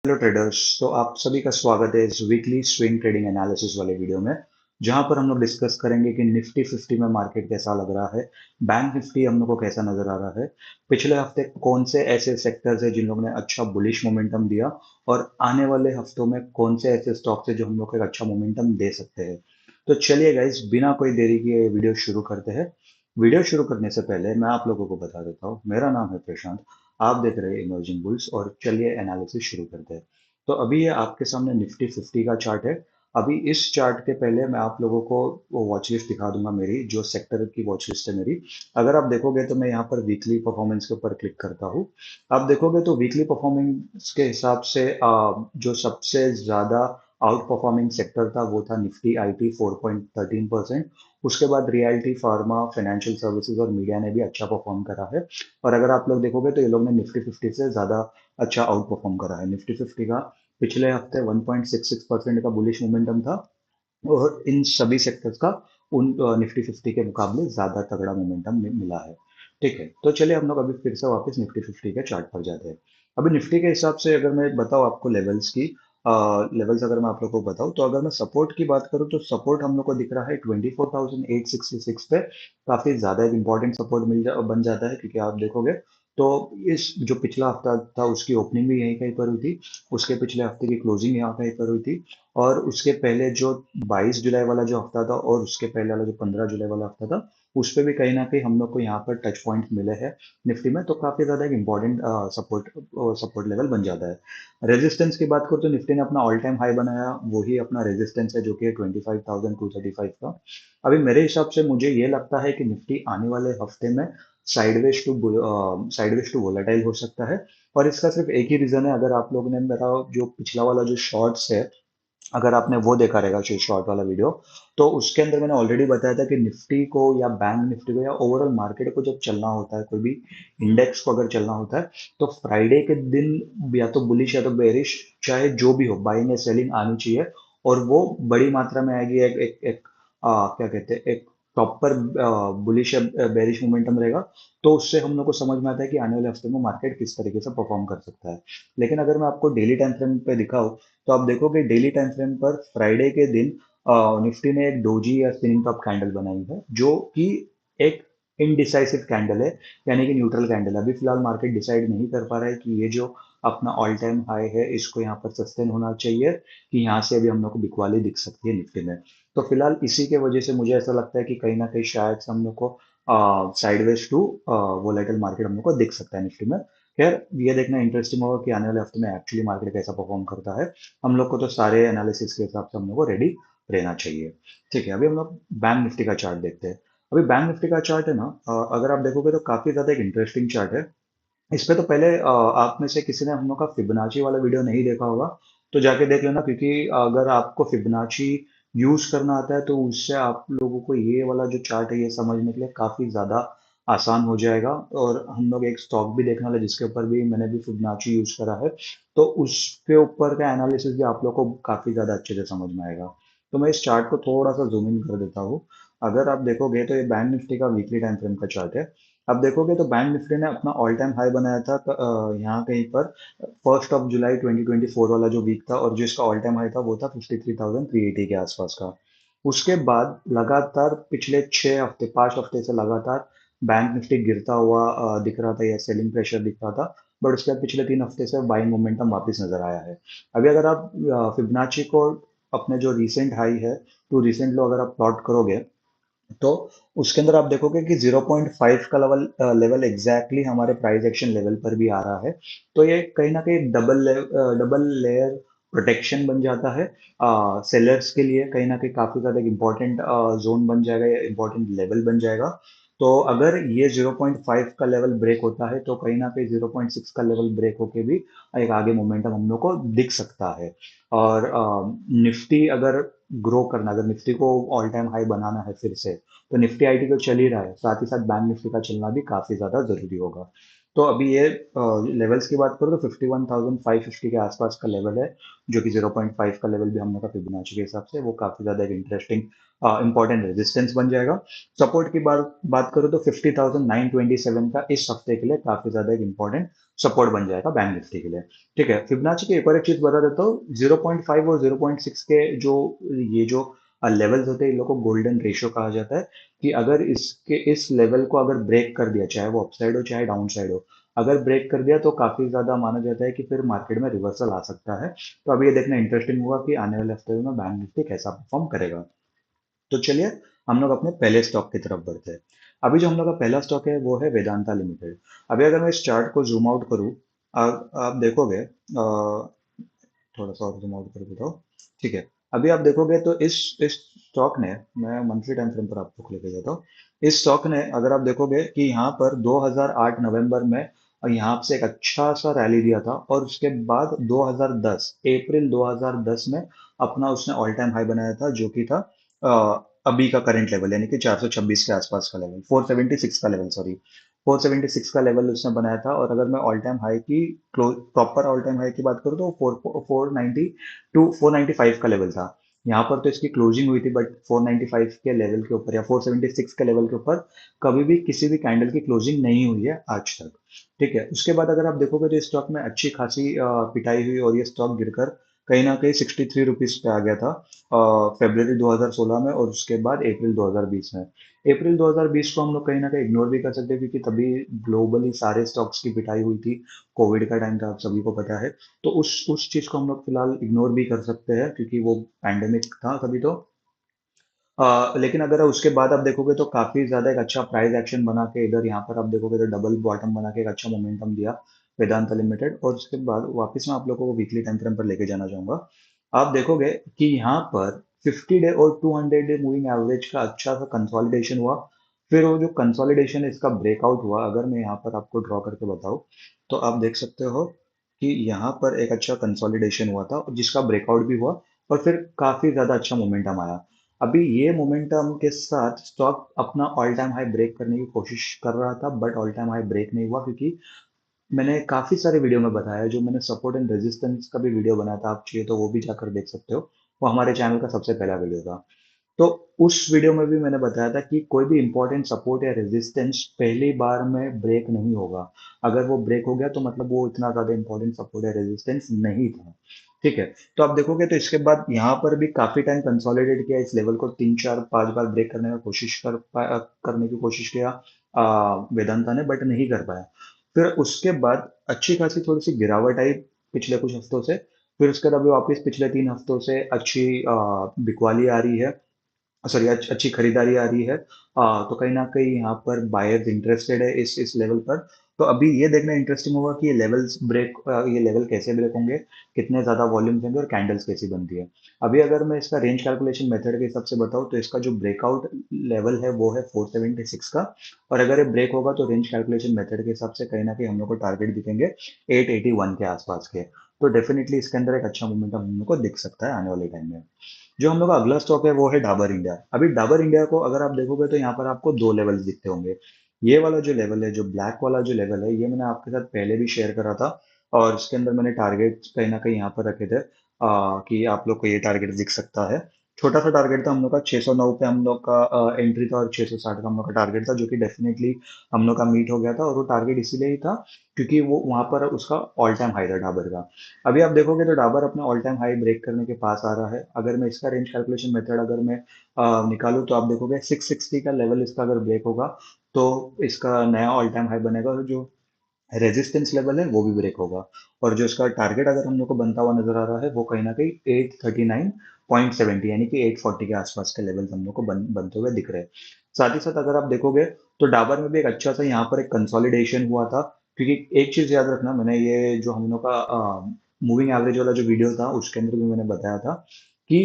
Hello traders. तो आप सभी का स्वागत है इस वीकली स्विंग ट्रेडिंग एनालिसिस वाले वीडियो में, जहां पर हम लोग डिस्कस करेंगे कि निफ्टी 50 में मार्केट कैसा लग रहा है। बैंक निफ्टी हम लोग को कैसा नजर आ रहा है। पिछले हफ्ते कौन से ऐसे सेक्टर्स है जिन लोगों ने अच्छा बुलिश मोमेंटम दिया, और आने वाले हफ्तों में कौन से ऐसे स्टॉक्स है जो हम लोग को एक अच्छा मोमेंटम दे सकते हैं। तो चलिए गाइस, बिना कोई देरी किए वीडियो शुरू करते हैं। वीडियो शुरू करने से पहले मैं आप लोगों को बता देता हूँ, मेरा नाम है प्रशांत। आप देख रहे हैं इमर्जिंग बुल्स, और चलिए एनालिसिस शुरू करते हैं। तो अभी ये आपके सामने निफ्टी 50 का चार्ट है। अभी इस चार्ट के पहले मैं आप लोगों को वो वॉच लिस्ट दिखा दूंगा, मेरी जो सेक्टर की वॉच लिस्ट है मेरी। अगर आप देखोगे तो मैं यहाँ पर वीकली परफॉर्मेंस के ऊपर क्लिक करता हूँ। आप देखोगे तो वीकली परफॉर्मेंस के हिसाब से जो सबसे ज्यादा आउट परफॉर्मिंग सेक्टर था वो था निफ्टी आईटी 4.13%। उसके बाद रियल्टी, फार्मा, फाइनेंशियल सर्विसेज और मीडिया ने भी अच्छा परफॉर्म करा है। और अगर आप लोग देखोगे तो ये लोग ने निफ्टी 50 से ज्यादा अच्छा आउट परफॉर्म करा है। निफ्टी 50 का पिछले हफ्ते 1.66% का बुलिश मोमेंटम था, और इन सभी सेक्टर्स का उन निफ्टी 50 के मुकाबले ज्यादा तगड़ा मोमेंटम मिला है। ठीक है, तो चलिए हम लोग अभी फिर से वापस निफ्टी 50 के चार्ट पर जाते हैं। अभी निफ्टी के हिसाब से अगर मैं बताऊं आपको लेवल्स की, लेवल्स अगर मैं आप लोग को बताऊं, तो अगर मैं सपोर्ट की बात करूं तो सपोर्ट हम लोग को दिख रहा है 24,866 पे। काफी ज्यादा एक इंपॉर्टेंट सपोर्ट बन जाता है, क्योंकि आप देखोगे तो इस जो पिछला हफ्ता था उसकी ओपनिंग भी यहीं कहीं पर हुई थी। उसके पिछले हफ्ते की क्लोजिंग यहाँ कहीं पर हुई थी। और उसके पहले जो 22 जुलाई वाला जो हफ्ता था, और उसके पहले वाला जो 15 जुलाई वाला हफ्ता था, उस पे भी कहीं ना कहीं हम लोग को यहाँ पर टच पॉइंट मिले हैं निफ्टी में। तो काफी ज्यादा एक इंपॉर्टेंट सपोर्ट सपोर्ट लेवल बन जाता है। रेजिस्टेंस की बात करो तो निफ्टी ने अपना ऑल टाइम हाई बनाया, वही अपना रेजिस्टेंस है जो कि 25,235 का। अभी मेरे हिसाब से मुझे ये लगता है कि निफ्टी आने वाले हफ्ते में साइडवेज टू वोलेटाइल हो सकता है। और इसका सिर्फ एक ही रीजन है। अगर आप लोगों ने मेरा जो पिछला वाला जो शॉर्ट्स है, अगर आपने वो देखा रहेगा शॉर्ट वाला वीडियो, तो उसके अंदर मैंने ऑलरेडी बताया था कि निफ्टी को या बैंक निफ्टी को या ओवरऑल मार्केट को जब चलना होता है, कोई भी इंडेक्स को अगर चलना होता है, तो फ्राइडे के दिन या तो बुलिश या तो बेरिश, चाहे जो भी हो, बाइंग या सेलिंग आनी चाहिए। और वो बड़ी मात्रा में आएगी। एक एक एक क्या कहते हैं, एक प्रॉपर बुलिश या बेरिश मोमेंटम रहेगा। तो उससे हम लोग को समझ में आता है कि आने वाले हफ्ते में मार्केट किस तरीके से परफॉर्म कर सकता है। लेकिन अगर मैं आपको डेली टाइम फ्रेम पे दिखाऊं, तो आप देखोगे डेली टाइम फ्रेम पर फ्राइडे के दिन निफ्टी ने एक डोजी या स्पिनिंग टॉप कैंडल बनाई है, जो कि एक इनडिसाइसिव कैंडल है, यानी कि न्यूट्रल कैंडल है। अभी फिलहाल मार्केट डिसाइड नहीं कर पा रहा है कि ये जो अपना ऑल टाइम हाई है इसको यहाँ पर सस्टेन होना चाहिए, कि यहाँ से अभी हम लोग को बिकवाली दिख सकती है निफ्टी में। तो फिलहाल इसी के वजह से मुझे ऐसा लगता है कि कहीं ना कहीं शायद से हम लोग को साइडवेज टू वोलेटाइल मार्केट हम लोग को दिख सकता है निफ्टी में। खैर, ये देखना इंटरेस्टिंग होगा कि आने वाले हफ्ते में एक्चुअली मार्केट कैसा परफॉर्म करता है। हम लोग को तो सारे एनालिसिस के हिसाब से हम लोग को रेडी रहना चाहिए। ठीक है, अभी हम लोग बैंक निफ्टी का चार्ट देखते हैं। अभी बैंक निफ्टी का चार्ट है ना, अगर आप देखोगे तो काफी ज्यादा एक इंटरेस्टिंग चार्ट है। इस पे तो पहले आप में से किसी ने हम लोग का फिबोनाची वाला वीडियो नहीं देखा होगा, तो जाके देख लेना, क्योंकि अगर आपको फिबोनाची यूज करना आता है तो उससे आप लोगों को ये वाला जो चार्ट है ये समझने के लिए काफी ज्यादा आसान हो जाएगा। और हम लोग एक स्टॉक भी देखने वाले जिसके ऊपर भी मैंने भी फिबोनाची यूज करा है, तो उसके ऊपर का एनालिसिस भी आप लोग को काफी ज्यादा अच्छे से समझ में आएगा। तो मैं इस चार्ट को थोड़ा सा जूम इन कर देता हूँ। अगर आप देखोगे तो ये बैंक निफ्टी का वीकली टाइम फ्रेम का चार्ट है। अब देखोगे तो बैंक निफ्टी ने अपना ऑल टाइम हाई बनाया था यहाँ कहीं पर 1 जुलाई 2024 वाला जो वीक था, और जो इसका ऑल टाइम हाई था वो था 53,380 के आसपास का। उसके बाद लगातार पिछले 6 हफ्ते 5 हफ्ते से लगातार बैंक निफ्टी गिरता हुआ दिख रहा था, या सेलिंग प्रेशर दिख रहा था। बट उसके बाद पिछले 3 हफ्ते से बाइंग मोमेंटम वापस नजर आया है। अभी अगर आप फिबोनाची को अपने जो रिसेंट हाई है टू रिसेंट लो अगर आप प्लॉट करोगे, तो उसके अंदर आप देखोगे कि 0.5 का लेवल एग्जैक्टली हमारे प्राइस एक्शन लेवल पर भी आ रहा है। तो ये कहीं ना कहीं डबल लेयर प्रोटेक्शन बन जाता है सेलर्स के लिए। कहीं ना कहीं काफी ज्यादा एक इंपॉर्टेंट जोन बन जाएगा या इंपॉर्टेंट लेवल बन जाएगा। तो अगर ये 0.5 का लेवल ब्रेक होता है, तो कहीं ना कहीं 0.6 का लेवल ब्रेक होके भी एक आगे मोमेंटम हम लोग को दिख सकता है। और निफ्टी अगर ग्रो करना, अगर निफ्टी को ऑल टाइम हाई बनाना है फिर से, तो निफ्टी आईटी तो चल ही रहा है, साथ ही साथ बैंक निफ्टी का चलना भी काफी ज्यादा जरूरी होगा। तो अभी ये लेवल्स की बात करो तो 51,550 के आसपास का लेवल है, जो कि 0.5 का लेवल भी हम लोग का फिबोनाची के हिसाब से वो काफी ज्यादा एक इंटरेस्टिंग इंपॉर्टेंट रेजिस्टेंस बन जाएगा। सपोर्ट की बात बात करो तो 50,927 का इस हफ्ते के लिए काफी ज्यादा एक इंपॉर्टेंट सपोर्ट बन जाएगा बैंक निफ्टी के लिए। ठीक है, फिबोनाची की एक और एक चीज बता देता हूँ, 0.5 और 0.6 के जो ये जो लेवल्स होते हैं इन लोगों को गोल्डन रेशियो कहा जाता है, कि अगर इसके इस लेवल को अगर ब्रेक कर दिया, चाहे वो अपसाइड हो चाहे डाउन साइड हो, अगर ब्रेक कर दिया तो काफी ज्यादा माना जाता है कि फिर मार्केट में रिवर्सल आ सकता है। तो अभी ये देखना इंटरेस्टिंग होगा कि आने वाले हफ्ते में बैंक निफ्टी कैसा परफॉर्म करेगा। तो चलिए हम लोग अपने पहले स्टॉक की तरफ बढ़ते हैं। अभी जो हम लोग का पहला स्टॉक है वो है वेदांता लिमिटेड। अभी अगर मैं इस चार्ट को जूम आउट करूँ, आप देखोगे, थोड़ा सा और जूम आउट कर देता हूँ। ठीक है, अभी आप देखोगे तो इस स्टॉक ने, मैं मंथली टाइम फ्रेम पर आपको लेके जाता हूँ। इस स्टॉक ने अगर आप देखोगे कि यहाँ पर 2008 नवंबर में यहाँ से एक अच्छा सा रैली दिया था, और उसके बाद 2010 अप्रैल 2010 में अपना उसने ऑल टाइम हाई बनाया था, जो कि था अभी का करंट लेवल, यानी कि 426 के आसपास का लेवल, 476 का लेवल, सॉरी 476 का लेवल उसने बनाया था। और अगर मैं ऑल टाइम हाई की प्रॉपर ऑल टाइम हाई की बात करूँ तो 490 टू 495 का लेवल था। यहाँ पर तो इसकी क्लोजिंग हुई थी, बट 495 के लेवल के ऊपर या 476 के लेवल के ऊपर कभी भी किसी भी कैंडल की क्लोजिंग नहीं हुई है आज तक। ठीक है, उसके बाद अगर आप देखोगे तो इस स्टॉक में अच्छी खासी पिटाई हुई, और ये स्टॉक गिरकर कहीं ना कहीं 63 रुपीज पे आ गया था फरवरी 2016 में, और उसके बाद अप्रैल 2020 में। अप्रैल 2020 को हम लोग कहीं ना कहीं इग्नोर भी कर सकते हैं, क्योंकि तभी ग्लोबली सारे स्टॉक्स की पिटाई हुई थी, कोविड का टाइम था, आप सभी को पता है। तो उस चीज को हम लोग फिलहाल इग्नोर भी कर सकते हैं, क्योंकि वो पैंडेमिक था तभी तो। लेकिन अगर उसके बाद आप देखोगे तो काफी ज्यादा एक अच्छा प्राइस एक्शन बना के इधर यहाँ पर आप देखोगे तो डबल बॉटम बना के एक अच्छा मोमेंटम दिया वेदांता लिमिटेड, और उसके बाद वापस मैं आप लोगों को वीकली टाइम फ्रेम पर लेके जाना चाहूंगा। आप देखोगे कि यहाँ पर 50 डे और 200 डे मूविंग एवरेज का अच्छा सा कंसोलिडेशन हुआ। फिर वो जो कंसोलिडेशन है इसका ब्रेकआउट हुआ, अगर मैं यहाँ पर आपको ड्रॉ करके बताऊं तो आप देख सकते हो कि यहाँ पर एक अच्छा कंसोलिडेशन हुआ था, जिसका ब्रेकआउट भी हुआ, और फिर काफी ज्यादा अच्छा मोमेंटम आया। अभी ये मोमेंटम के साथ स्टॉक अपना ऑल टाइम हाई ब्रेक करने की कोशिश कर रहा था, but all time high break नहीं हुआ, क्योंकि मैंने काफी सारे वीडियो में बताया, जो मैंने सपोर्ट एंड रेजिस्टेंस का भी वीडियो बनाया था, आप चाहिए तो वो भी जाकर देख सकते हो। वो हमारे चैनल का सबसे पहला वीडियो था। तो उस वीडियो में भी मैंने बताया था कि कोई भी इंपॉर्टेंट सपोर्ट या रेजिस्टेंस पहली बार में ब्रेक नहीं होगा। अगर वो ब्रेक हो गया तो मतलब वो इतना ज्यादा इंपॉर्टेंट सपोर्ट या रेजिस्टेंस नहीं था। ठीक है, तो आप देखोगे तो इसके बाद यहाँ पर भी काफी टाइम कंसोलिडेट किया, इस लेवल को 3 4 5 बार ब्रेक करने का करने की कोशिश किया वेदांता ने, बट नहीं कर पाया। फिर उसके बाद अच्छी खासी थोड़ी सी गिरावट आई पिछले कुछ हफ्तों से। फिर उसके बाद अभी वापस पिछले 3 हफ्तों से अच्छी बिकवाली आ रही है, सॉरी अच्छी खरीदारी आ रही है। तो कहीं ना कहीं यहाँ पर बायर्स इंटरेस्टेड है इस लेवल पर। तो अभी ये देखना इंटरेस्टिंग होगा कि ये लेवल कैसे ब्रेक होंगे, कितने ज्यादा वॉल्यूम्स होंगे, और कैंडल्स कैसी बनती है। अभी अगर मैं इसका रेंज कैलकुलेशन मेथड के हिसाब से बताऊं तो इसका जो ब्रेकआउट लेवल है वो है 476 का, और अगर ये ब्रेक होगा तो रेंज कैलकुलेशन मेथड के हिसाब से कहीं ना कहीं हम लोग को टारगेट दिखेंगे 881 के आसपास के। तो डेफिनेटली इसके अंदर एक अच्छा मोमेंटम हम लोग को दिख सकता है आने वाले टाइम में। जो हम लोग का अगला स्टॉक है वो है डाबर इंडिया। अभी डाबर इंडिया को अगर आप देखोगे तो यहाँ पर आपको दो लेवल्स दिखते होंगे। ये वाला जो लेवल है, जो ब्लैक वाला जो लेवल है, ये मैंने आपके साथ पहले भी शेयर करा था, और इसके अंदर मैंने टारगेट कहीं ना कहीं यहाँ पर रखे थे, कि आप लोग को ये टारगेट दिख सकता है। छोटा सा टारगेट था हम लोग का, 609 पे हम लोग का एंट्री था, और 660 का हम लोग का टारगेट था, जो कि डेफिनेटली हम लोग का मीट हो गया था। और वो टारगेट इसीलिए ही था क्योंकि वो वहां पर उसका ऑल टाइम हाई था डाबर का। अभी आप देखोगे तो डाबर अपने ऑल टाइम हाई ब्रेक करने के पास आ रहा है। अगर मैं इसका रेंज कैलकुलेशन मेथड अगर मैं निकालूं तो आप देखोगे 660 का लेवल इसका अगर ब्रेक होगा तो इसका नया ऑल टाइम हाई बनेगा, और जो रेजिस्टेंस लेवल है वो भी ब्रेक होगा। और जो इसका टारगेट अगर हम लोग को बनता हुआ नजर आ रहा है वो कहीं ना कहीं 839.70, यानी कि 840 के आसपास के लेवल हम लोग को बनते हुए दिख रहे हैं। साथ ही साथ अगर आप देखोगे तो डाबर में भी एक अच्छा सा यहाँ पर एक कंसोलिडेशन हुआ था, क्योंकि एक चीज याद रखना, मैंने ये जो हम लोग का मूविंग एवरेज वाला जो वीडियो था उसके अंदर भी मैंने बताया था कि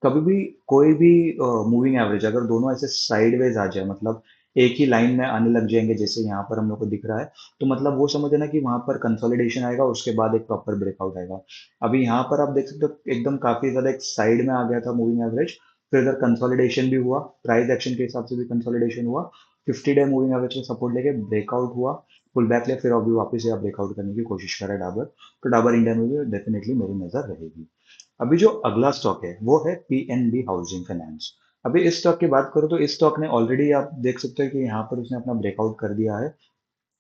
कभी भी कोई भी मूविंग एवरेज अगर दोनों ऐसे साइडवेज आ जाए, मतलब एक ही लाइन में आने लग जाएंगे, जैसे यहाँ पर हम लोग को दिख रहा है, तो मतलब वो समझना कि वहां पर कंसोलिडेशन आएगा, उसके बाद एक प्रॉपर ब्रेकआउट आएगा। अभी यहाँ पर आप देख सकते हो एकदम काफी ज्यादा एक साइड में आ गया था मूविंग एवरेज, फिर इधर कंसोलिडेशन भी हुआ, प्राइस एक्शन के हिसाब से भी कंसोलिडेशन हुआ, 50 डे मूविंग एवरेज का सपोर्ट लेके ब्रेकआउट हुआ, पुल बैक लिया, फिर अभी वापस से आप ब्रेकआउट करने की कोशिश करें डाबर, तो डाबर इंडिया में भी डेफिनेटली मेरी नज़र रहेगी। अभी जो अगला स्टॉक है वो है पीएनबी हाउसिंग फाइनेंस। अभी इस स्टॉक की बात करूँ तो इस स्टॉक ने ऑलरेडी, आप देख सकते हो कि यहाँ पर उसने अपना ब्रेकआउट कर दिया है।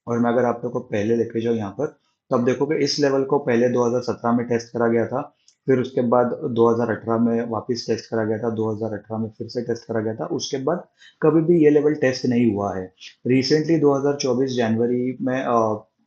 और मैं अगर आप लोग को पहले लेके जाऊँ यहाँ पर, तो आप देखोगे इस लेवल को पहले 2017 में टेस्ट करा गया था, फिर उसके बाद 2018 में वापस टेस्ट करा गया था, 2018 में फिर से टेस्ट करा गया था, उसके बाद कभी भी ये लेवल टेस्ट नहीं हुआ है। रिसेंटली 2024 जनवरी में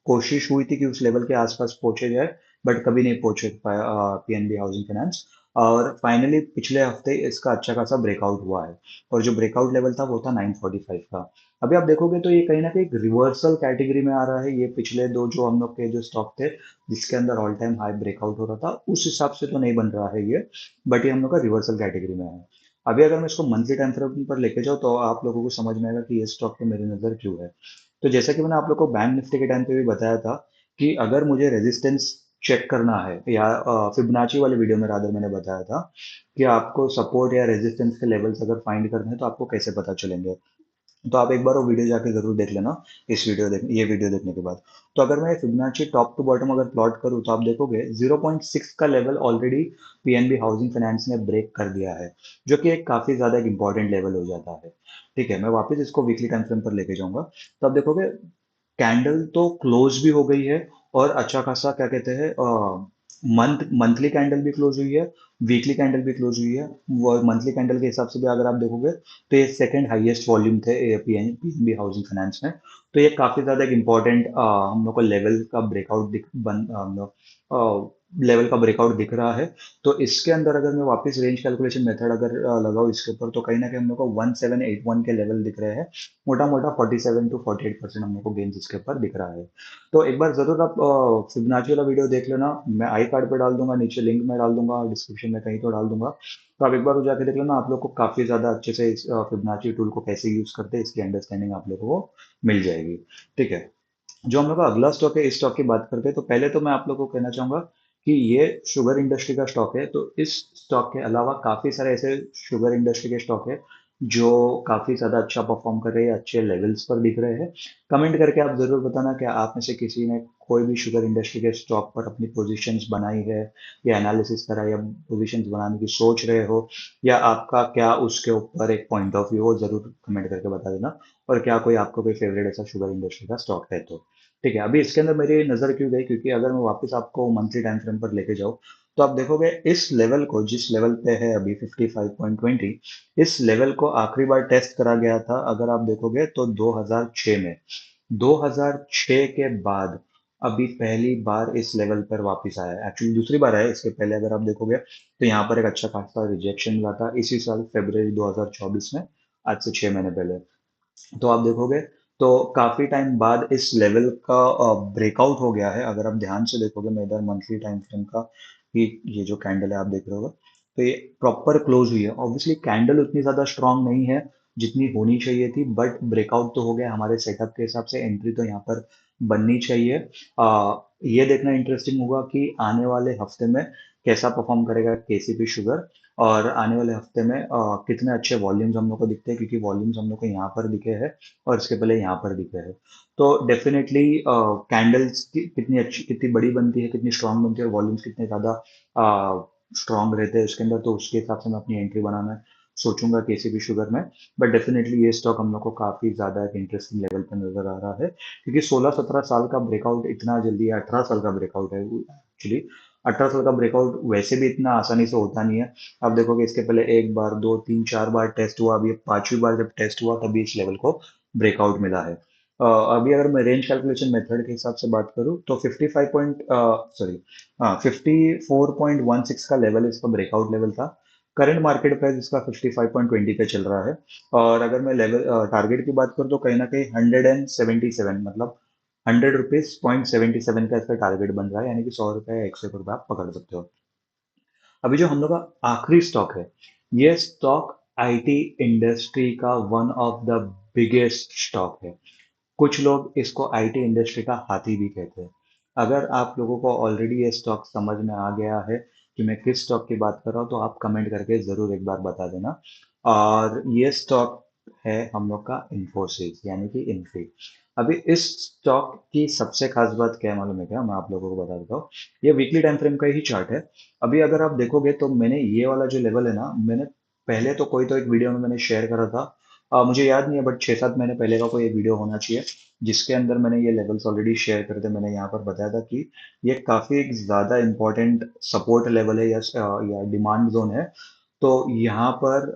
कोशिश हुई थी कि उस लेवल के आसपास पहुंचे जाए, बट कभी नहीं पहुंचे पाया पीएनबी हाउसिंग फाइनेंस। और फाइनली पिछले हफ्ते इसका अच्छा खासा ब्रेकआउट हुआ है, और जो ब्रेकआउट लेवल था वो था 945 का। अभी आप देखोगे तो ये कहीं ना कहीं एक रिवर्सल कैटेगरी में आ रहा है। ये पिछले दो जो हम लोग के जो स्टॉक थे जिसके अंदर ऑल टाइम हाई ब्रेकआउट हो रहा था, उस हिसाब से तो नहीं बन रहा है ये, बट ये हम लोग का रिवर्सल कैटेगरी में है। अभी अगर मैं इसको मंथली टाइम फ्रेम पर लेके जाऊँ तो आप लोगों को समझ में आएगा कि ये स्टॉक पे मेरी नज़र क्यों है। तो जैसा कि मैंने आप लोग को बैंक निफ्टी के टाइम पे भी बताया था कि अगर मुझे रेजिस्टेंस चेक करना है, या फिबोनाची वाले वीडियो में रादर मैंने बताया था कि आपको सपोर्ट या रेजिस्टेंस के लेवल्स अगर फाइंड करने हैं तो आपको कैसे पता चलेंगे। तो आप एक बार वो वीडियो जाके जरूर देख लेना, ये वीडियो देखने के बाद। तो अगर मैं फिबोनाची टॉप टू बॉटम अगर प्लॉट करूँ तो आप देखोगे 0.6 का level already PNB housing finance ने ब्रेक कर दिया है, जो कि एक काफी ज्यादा एक इंपॉर्टेंट लेवल हो जाता है। ठीक है, मैं वापस इसको वीकली टाइम फ्रेम पर लेके जाऊंगा। तो आप देखोगे कैंडल तो क्लोज भी हो गई है, और अच्छा खासा क्या कहते हैं, मंथली कैंडल भी क्लोज हुई है, वीकली कैंडल भी क्लोज हुई है। वो मंथली कैंडल के हिसाब से भी अगर आप देखोगे तो ये सेकंड हाईएस्ट वॉल्यूम थे पीएनबी हाउसिंग फाइनेंस में। तो ये काफी ज्यादा एक इम्पोर्टेंट हम लोग को लेवल का ब्रेकआउट हम लोग लेवल का ब्रेकआउट दिख रहा है। तो इसके अंदर अगर मैं वापस रेंज कैलकुलेशन मेथड अगर लगाऊं इसके ऊपर, तो कहीं ना कहीं हम लोग को 1781 के लेवल दिख रहे हैं। मोटा मोटा 47 to 48% हम लोग को गेंस इसके ऊपर दिख रहा है। तो एक बार जरूर आप फिबोनाची वाला वीडियो देख लेना। मैं आई कार्ड पे डाल दूंगा, नीचे लिंक में डाल दूंगा, डिस्क्रिप्शन में कहीं तो डाल दूंगा। तो आप एक बार वो जाके देख लेना, आप लोग को काफी ज्यादा अच्छे से इस फिबोनाची टूल को कैसे यूज करते हैं इसकी अंडरस्टैंडिंग आप लोगों को मिल जाएगी। ठीक है, जो हम लोग का अगला स्टॉक है, इस स्टॉक की बात करते हैं तो पहले तो मैं आप लोगों को कहना चाहूंगा कि ये शुगर इंडस्ट्री का स्टॉक है। तो इस स्टॉक के अलावा काफी सारे ऐसे शुगर इंडस्ट्री के स्टॉक है जो काफी ज्यादा अच्छा परफॉर्म कर रहे हैं, अच्छे लेवल्स पर दिख रहे हैं। कमेंट करके आप जरूर बताना कि आप में से किसी ने कोई भी शुगर इंडस्ट्री के स्टॉक पर अपनी पोजीशंस बनाई है, या एनालिसिस करा, या पोजीशंस बनाने की सोच रहे हो, या आपका क्या उसके ऊपर एक पॉइंट ऑफ व्यू हो, जरूर कमेंट करके बता देना। और क्या कोई आपको कोई फेवरेट ऐसा शुगर इंडस्ट्री का स्टॉक है तो। ठीक है, अभी इसके अंदर मेरी नजर क्यों गई, क्योंकि अगर मैं वापस आपको मंथली टाइम फ्रेम पर लेके जाऊँ तो आप देखोगे इस लेवल को, जिस लेवल पे है अभी 55.20, इस लेवल को आखिरी बार टेस्ट करा गया था अगर आप देखोगे तो 2006 में। 2006 के बाद अभी पहली बार इस लेवल पर वापस आया है, एक्चुअली दूसरी बार आया है। इसके पहले अगर आप देखोगे तो यहाँ पर एक अच्छा खासा रिजेक्शन हुआ था इसी साल फरवरी 2024 में, आज से 6 महीने पहले। तो आप देखोगे तो काफी टाइम बाद इस लेवल का ब्रेकआउट हो गया है। अगर आप ध्यान से देखोगे, मैं इधर मंथली टाइम फ्रेम का ही, ये जो कैंडल है आप देख रहे हो, तो ये प्रॉपर क्लोज हुई है। ऑब्वियसली कैंडल उतनी ज्यादा स्ट्रांग नहीं है जितनी होनी चाहिए थी, बट ब्रेकआउट तो हो गया। हमारे सेटअप के हिसाब से एंट्री तो यहाँ पर बननी चाहिए। ये देखना इंटरेस्टिंग होगा कि आने वाले हफ्ते में कैसा परफॉर्म करेगा केसीपी शुगर, और आने वाले हफ्ते में कितने अच्छे वॉल्यूम्स हम लोग को दिखते हैं, क्योंकि वॉल्यूम्स हम लोग को यहाँ पर दिखे हैं और इसके पहले यहाँ पर दिखे हैं। तो डेफिनेटली कैंडल्स कितनी अच्छी, कितनी बड़ी बनती है, कितनी स्ट्रांग बनती है, और वॉल्यूम्स कितने ज्यादा स्ट्रांग रहते हैं उसके अंदर, तो उसके हिसाब से मैं अपनी एंट्री बनाना सोचूंगा केसीबी शुगर में। बट डेफिनेटली ये स्टॉक हम लोग को काफी ज्यादा एक इंटरेस्टिंग लेवल पर नजर आ रहा है, क्योंकि 16-17 साल का ब्रेकआउट इतना जल्दी, 18 साल का ब्रेकआउट है एक्चुअली। 18 साल का ब्रेकआउट वैसे भी इतना आसानी से होता नहीं है। आप देखोगे इसके पहले एक बार, दो, तीन, चार बार टेस्ट हुआ, अभी पांचवी बार जब टेस्ट हुआ तभी इस लेवल को ब्रेकआउट मिला है। अभी अगर मैं रेंज कैलकुलेशन मेथड के हिसाब से बात करूं तो 55 पॉइंट सॉरी हाँ 54.16 का लेवल इसका ब्रेकआउट लेवल था। करंट मार्केट प्राइस इसका 55.20 पे चल रहा है। और अगर मैं लेवल टारगेट की बात करूं तो कहीं ना कहीं 177, मतलब 100 रुपीज 0.77 का इसका टारगेट बन रहा है, यानी कि 100 रुपए, 101 रुपए आप पकड़ सकते हो। अभी जो हम लोग का आखिरी स्टॉक है, ये स्टॉक आईटी इंडस्ट्री का one of the biggest stock है। कुछ लोग इसको आईटी इंडस्ट्री का हाथी भी कहते हैं। अगर आप लोगों को ऑलरेडी ये स्टॉक समझ में आ गया है कि मैं किस स्टॉक की बात कर रहा हूँ, तो आप कमेंट करके जरूर एक बार बता देना। और ये स्टॉक है हम लोग का इन्फोसिस, यानी कि इन्फी। अभी इस स्टॉक की सबसे खास बात क्या है मालूम है क्या? मैं आप लोगों को बता देता हूँ। ये वीकली टाइम फ्रेम का ही चार्ट है। अभी अगर आप देखोगे तो मैंने ये वाला जो लेवल है ना, मैंने पहले तो कोई तो एक वीडियो में मैंने शेयर करा था। मुझे याद नहीं है, बट 6-7 महीने पहले का कोई एक वीडियो होना चाहिए जिसके अंदर मैंने ये लेवल्स ऑलरेडी शेयर करे थे। मैंने यहाँ पर बताया था कि ये काफी एक ज्यादा इंपॉर्टेंट सपोर्ट लेवल है या डिमांड जोन है। तो यहाँ पर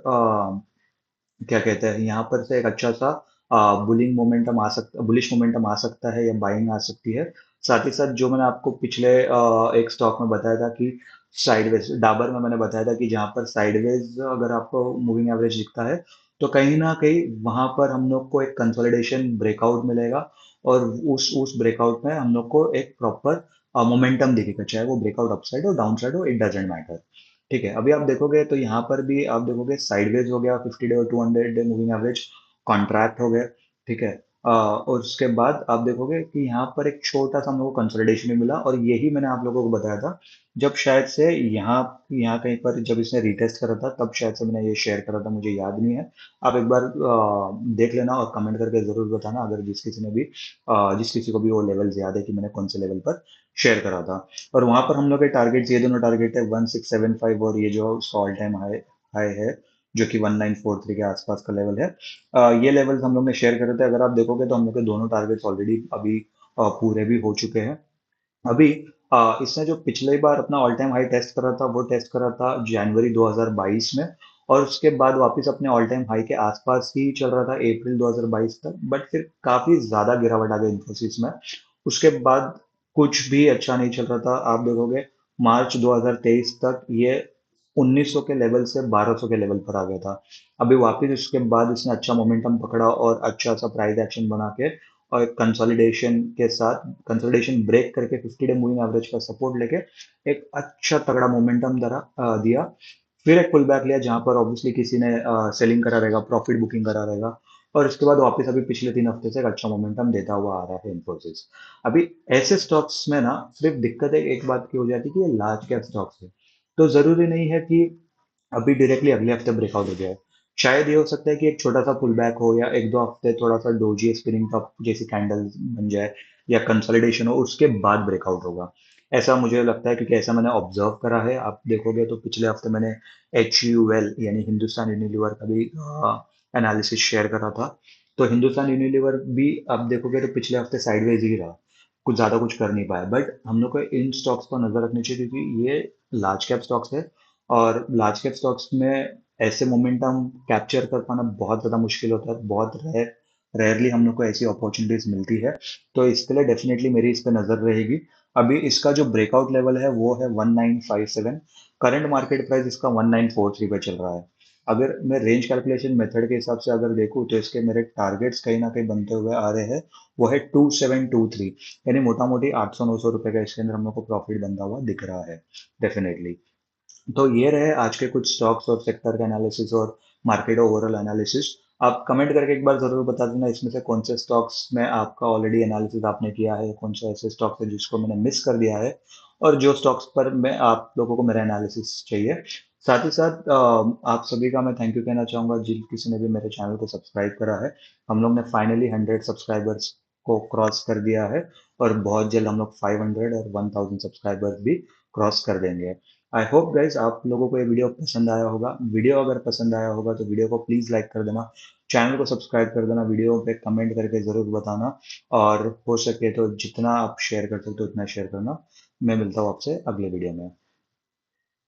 क्या कहते हैं, यहाँ पर से एक अच्छा सा बुलिश मोमेंटम आ सकता है या बाइंग आ सकती है। साथ ही साथ जो मैंने आपको पिछले एक स्टॉक में बताया था कि साइडवेज, डाबर में मैंने बताया था कि जहाँ पर साइडवेज अगर आपको मूविंग एवरेज दिखता है तो कहीं ना कहीं वहां पर हम लोग को एक कंसोलिडेशन ब्रेकआउट मिलेगा। और उस ब्रेकआउट में हम लोग को एक प्रॉपर मोमेंटम दिखेगा, चाहे वो ब्रेकआउट अपसाइड हो डाउन साइड हो, इट डजेंट मैटर। ठीक है, अभी आप देखोगे तो यहाँ पर भी आप देखोगे साइडवेज हो गया, 50 डे और 200 डे मूविंग एवरेज कॉन्ट्रैक्ट हो गया। ठीक है। और उसके बाद आप देखोगे कि यहाँ पर एक छोटा सा हम लोग को कंसोलिडेशन भी मिला, और यही मैंने आप लोगों को बताया था जब शायद से यहाँ यहाँ कहीं पर जब इसने रिटेस्ट करा था, तब शायद से मैंने ये शेयर करा था, मुझे याद नहीं है। आप एक बार देख लेना और कमेंट करके जरूर बताना अगर जिस किसी को भी वो लेवल याद है कि मैंने कौन से लेवल पर शेयर करा था। और वहां पर हम लोग के टारगेट, ये दोनों टारगेट है 1675 और ये जो ऑल टाइम हाई हाई है जो कि 1943 के आसपास का लेवल है। ये लेवल हम लोग ने शेयर करे थे। अगर आप देखोगे तो हम लोग के दोनों टारगेट्स ऑलरेडी अभी पूरे भी हो चुके हैं। अभी इसने जो पिछले बार अपना ऑल टाइम हाई टेस्ट करा था वो टेस्ट करा था जनवरी 2022 में। और उसके बाद वापस अपने ऑल टाइम हाई के आसपास ही चल रहा था अप्रैल 2022 तक, बट फिर काफी ज्यादा गिरावट आ गई इन्फोसिस में। उसके बाद कुछ भी अच्छा नहीं चल रहा था। आप देखोगे मार्च 2023 तक ये 1900 के लेवल से 1200 के लेवल पर आ गया था। अभी वापस उसके बाद इसने अच्छा मोमेंटम पकड़ा और अच्छा सा प्राइस एक्शन बना के और कंसोलिडेशन के साथ कंसोलिडेशन ब्रेक करके 50 डे मूविंग एवरेज का सपोर्ट लेके एक अच्छा तगड़ा मोमेंटम दिया। फिर एक पुल बैक लिया जहां पर ऑब्वियसली किसी ने सेलिंग करा रहेगा, प्रॉफिट बुकिंग करा रहेगा। और उसके बाद वापस अभी पिछले 3 हफ्ते से एक अच्छा मोमेंटम देता हुआ आ रहा है इन्फोसिस। अभी ऐसे स्टॉक्स में ना सिर्फ दिक्कत एक बात की हो जाती है कि ये लार्ज कैप स्टॉक्स है। तो जरूरी नहीं है कि अभी डायरेक्टली अगले हफ्ते ब्रेकआउट हो जाए। शायद ये हो सकता है कि एक छोटा सा पुल बैक हो या 1-2 हफ्ते थोड़ा सा डोजी स्पिनिंग टॉप जैसी कैंडल बन जाए या कंसोलिडेशन हो, उसके बाद ब्रेकआउट होगा। ऐसा मुझे लगता है क्योंकि ऐसा मैंने ऑब्जर्व करा है। आप देखोगे तो पिछले हफ्ते मैंने HUL यानी हिंदुस्तान यूनिलीवर का भी एनालिसिस शेयर करा था। तो हिंदुस्तान यूनिलीवर भी आप देखोगे तो पिछले हफ्ते साइडवेज ही रहा, कुछ ज्यादा कुछ कर नहीं पाया। बट हम लोग को इन स्टॉक्स पर नजर रखनी चाहिए क्योंकि ये लार्ज कैप स्टॉक्स है। और लार्ज कैप स्टॉक्स में ऐसे मोमेंटम कैप्चर कर पाना बहुत ज़्यादा मुश्किल होता है, बहुत रेयरली हम लोग को ऐसी अपॉर्चुनिटीज मिलती है। तो इसके लिए डेफिनेटली मेरी इस पर नज़र रहेगी। अभी इसका जो ब्रेकआउट लेवल है वो है 1957। करंट मार्केट प्राइस इसका 1943 पे चल रहा है। अगर मैं रेंज कैलकुलेशन मेथड के हिसाब से अगर देखूँ तो इसके मेरे टारगेट्स कहीं ना कहीं बनते हुए आ रहे हैं। वो है 2723, यानी मोटा मोटी 800-900 रुपए का इसके अंदर हम लोग को प्रॉफिट बनता हुआ दिख रहा है डेफिनेटली। तो ये रहे आज के कुछ स्टॉक्स और सेक्टर का एनालिसिस और मार्केट ओवरऑल एनालिसिस। आप कमेंट करके एक बार जरूर बता देना इसमें से कौन से स्टॉक्स में आपका ऑलरेडी एनालिसिस आपने किया है, कौन से ऐसे स्टॉक्स है जिसको मैंने मिस कर दिया है, और जो स्टॉक्स पर मैं आप लोगों को मेरा एनालिसिस चाहिए। साथ ही साथ आप सभी का मैं थैंक यू कहना चाहूंगा जिन किसी ने भी मेरे चैनल को सब्सक्राइब करा है। हम लोग ने फाइनली 100 सब्सक्राइबर्स को क्रॉस कर दिया है। और बहुत जल्द हम लोग 500 और 1000 सब्सक्राइबर्स भी क्रॉस कर देंगे। आई होप गाइज आप लोगों को ये वीडियो पसंद आया होगा। वीडियो अगर पसंद आया होगा तो वीडियो को प्लीज लाइक कर देना, चैनल को सब्सक्राइब कर देना, वीडियो पे कमेंट करके जरूर बताना। और हो सके तो जितना आप शेयर कर सकते हो उतना शेयर करना। मैं मिलता हूँ आपसे अगले वीडियो में।